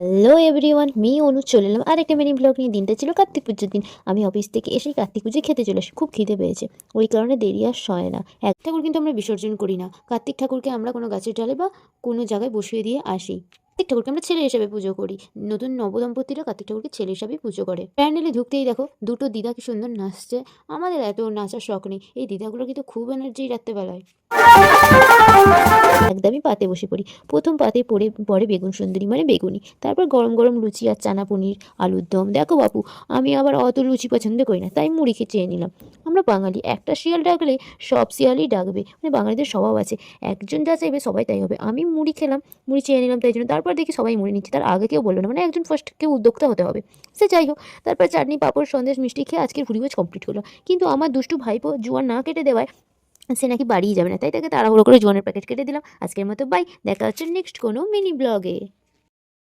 Hello everyone, আমি অনু চলে এলাম আরেকটা মিনি ব্লগ নিয়ে। দিনটা ছিল কার্তিক পুজোর দিন। আমি অফিস থেকে এসেই কার্তিক পুজো খেতে চলে আসি, খুব খিদে পেয়েছে, ওই কারণে দেরি আর সয় না। এক ঠাকুর কিন্তু আমরা বিসর্জন করি না, কার্তিক ঠাকুরকে আমরা কোনো গাছের ডালে বা কোনো জায়গায় বসিয়ে দিয়ে আসি। কার্তিক ঠাকুরকে আমরা ছেলে হিসেবে পুজো করি। নতুন নবদম্পতিরা কার্তিক ঠাকুরকে ছেলে হিসাবেই পুজো করে। প্যান্ডেলে ঢুকতেই দেখো দুটো দিদা কি সুন্দর নাচছে। আমাদের এত নাচার শখ নেই, এই দিদাগুলো কিন্তু খুব এনার্জি রাত্রেবেলায়। একদমই পাতে বসে পড়ি। প্রথম পাতে পরে বেগুন সুন্দরী মানে বেগুনি, তারপর গরম গরম লুচি আর চানা পনির, আলুর দম। দেখো বাপু, আমি আবার অত লুচি পছন্দ করি না, তাই মুড়িকে চেয়ে নিলাম। আমরা বাঙালি, একটা শিয়াল ডাকলে সব শিয়ালই ডাকবে, মানে বাঙালিদের স্বভাব আছে, একজন যা চাইবে সবাই তাই হবে। আমি মুড়ি খেলাম, মুড়ি চেয়ে নিলাম, তাই জন্য তারপর দেখি সবাই মুড়ি নিচ্ছে, তার আগে কেউ বললো না, মানে একজন ফার্স্ট কেউ উদ্যোক্তা হতে হবে। সে যাই হোক, তারপর চাটনি পাঁপড় সন্দেশ মিষ্টি খেয়ে আজকের ভুড়িভোজ কমপ্লিট হলো। কিন্তু আমার দুষ্টু ভাইপো জোয়ান না কেটে দেওয়ায় সে নাকি বাড়িই যাবে না, তাই তাকে তাড়াহুড়ো করে জোয়ানের প্যাকেট কেটে দিলাম। আজকের মতো বাই, দেখা হচ্ছে নেক্সট কোনো মিনি ব্লগে।